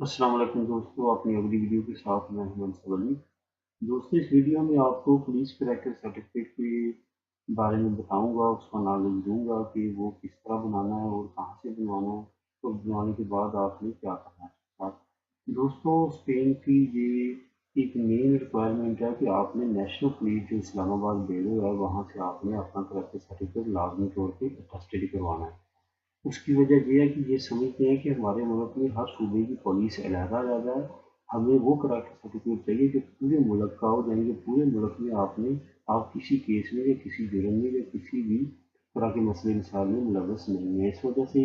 अस्सलाम वालेकुम दोस्तों, अपनी अगली वीडियो के साथ मैं हूं मंसूर अली। दोस्तों, इस वीडियो में आपको पुलिस कैरेक्टर सर्टिफिकेट के बारे में बताऊंगा, उसका नॉलेज दूंगा कि वो किस तरह बनाना है और कहां से बनवाना है और बनवाने के बाद आपने क्या करना है इसके साथ। दोस्तों, स्पेन की ये एक मेन रिक्वायरमेंट है कि आपने नेशनल पुलिस जो इस्लामाबाद ब्यूरो है वहाँ से आपने अपना कैरेक्टर सर्टिफिकेट लाजमी तौर पर अटेस्टेड करवाना है। उसकी वजह ये है कि ये समझते हैं कि हमारे मुल्क में हर सूबे की पुलिस अलग-अलग है। हमें वो करैक्टर सर्टिफिकेट चाहिए जो पूरे मुल्क का हो, यानी कि पूरे मुल्क में आप किसी केस में या किसी जुर्म में या किसी भी तरह के मसले मसाइल में मुलव्वस नहीं है। इस वजह से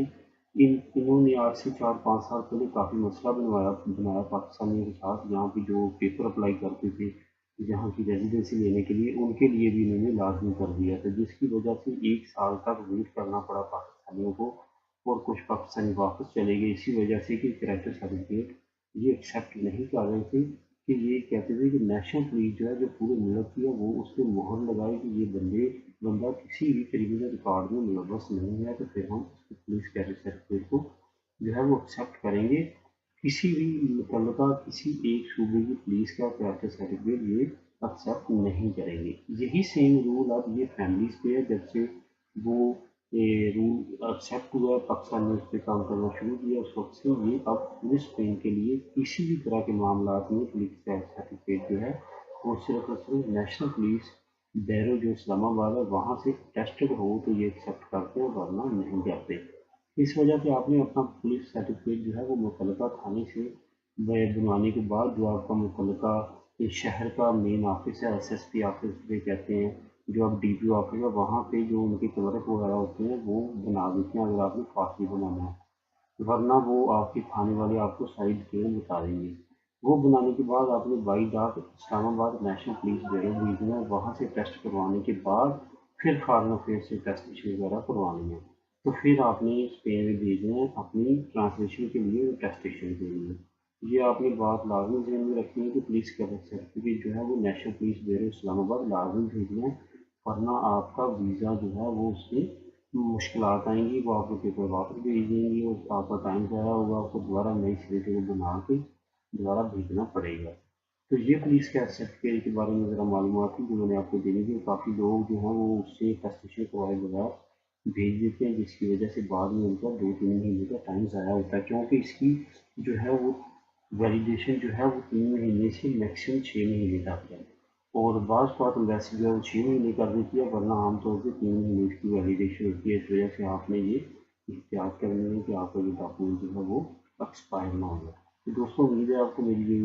इन्होंने आज से 4-5 साल पहले काफ़ी मसला बनाया पाकिस्तानियों के साथ, जहाँ पे जो पेपर अप्लाई करते थे यहाँ की रेजिडेंसी लेने के लिए, उनके लिए भी इन्होंने लाजमी कर दिया था, जिसकी वजह से 1 साल तक वेट करना पड़ा पाकिस्तानियों को और कुछ पाकिस्तानी वापस चले गए इसी वजह से कि कैरेक्टर सर्टिफिकेट ये एक्सेप्ट नहीं कर रहे थे। कि ये कहते थे कि नेशनल पुलिस जो है जो पूरे मुल्क की है वो उस पर मोहर लगाए कि ये बंदा किसी भी क्रिमिनल रिकॉर्ड में मुलव्वस नहीं है, तो फिर हम उसके पुलिस कैरेक्टर सर्टिफिकेट को जो है वो एक्सेप्ट करेंगे। किसी भी मुतल्लका किसी एक सूबे की पुलिस का कैरेक्टर सर्टिफिकेट ये एक्सेप्ट नहीं करेंगे। यही सेम रूल अब ये फैमिलीज पे है। जब से वो ये रूल एक्सेप्ट हुआ, पाकिस्तान ने उस पर काम करना शुरू किया, उस वक्त से ये अब पूरे स्पेन के लिए किसी भी तरह के मामला में पुलिस सर्टिफिकेट जो है वो सिर्फ और सिर्फ नेशनल पुलिस बैरो जो इस्लामाबाद है वहाँ से टेस्टेड हो तो ये एक्सेप्ट करते हैं, वरना नहीं करते। इस वजह से आपने अपना पुलिस सर्टिफिकेट जो है वो मुतल्लका थाने से बनवाने के बाद जो आपका मुतल्लका इस शहर का मेन ऑफिस है, एसएसपी ऑफिस भी कहते हैं, जो अब डीपीओ ऑफिस है, वहाँ पे जो उनके क्लर्क वगैरह होते हैं वो बना देते हैं अगर आपने फांसी बनाना है, वरना वो आपके थाने वाले आपको सारी डिटेल बता देंगे। वो बनाने के बाद आपने बाई डाक इस्लामाबाद नेशनल पुलिस ब्यूरो भेजना है, वहाँ से टेस्ट करवाने के बाद फिर फॉरेन अफेयर से टेस्ट वगैरह करवानी है, तो फिर आपने स्पेन में भेजना है अपनी ट्रांसलेशन के लिए और टेस्टेशन के लिए। ये आपने बात लाजमी ध्यान में रखनी है कि पुलिस का सर्टिफिकेट जो है वो नेशनल पुलिस ब्यूरो इस्लामाबाद लाजमी भेजना है, वरना आपका वीज़ा जो है वो उससे मुश्किलात आएंगी, वो आपको पेपर वापस भेज देंगी और आपका टाइम ज़ाया होगा, आपको दोबारा नई सिरे से वो बना के दोबारा भेजना पड़ेगा। तो ये पुलिस के सर्टिफिकेट के बारे में ज़रा मालूमात थी जो मैंने आपको देनी थी। काफ़ी लोग जो हैं वो उससे टेस्टेशन करवाए बगैर भेज देते हैं, जिसकी वजह से बाद में उनका 2-3 महीने का टाइम ज़ाया होता है, क्योंकि इसकी जो है वो वैलिडेशन जो है वो 3 महीने से मैक्सिमम 6 महीने तक है। और बाज़ बात वैसे जो है वो 6 महीने कर देती है, वरना आमतौर पर 3 महीने इसकी वैलिडेशन होती है। इस वजह से आपने ये एहतियात करनी है कि आपका ये डॉक्यूमेंट जो है वो एक्सपायर ना हो जाए। तो दोस्तों, उम्मीद है आपको मेरी ये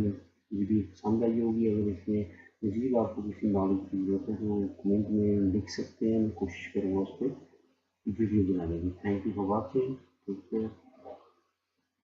वीडियो पसंद आई होगी। अगर इसमें मज़ीद आपको किसी नॉलेज की ज़रूरत है तो कमेंट में लिख सकते हैं, मैं कोशिश करूँगा उस पर वीडियो बनाने की। Thank you for watching. ठीक है।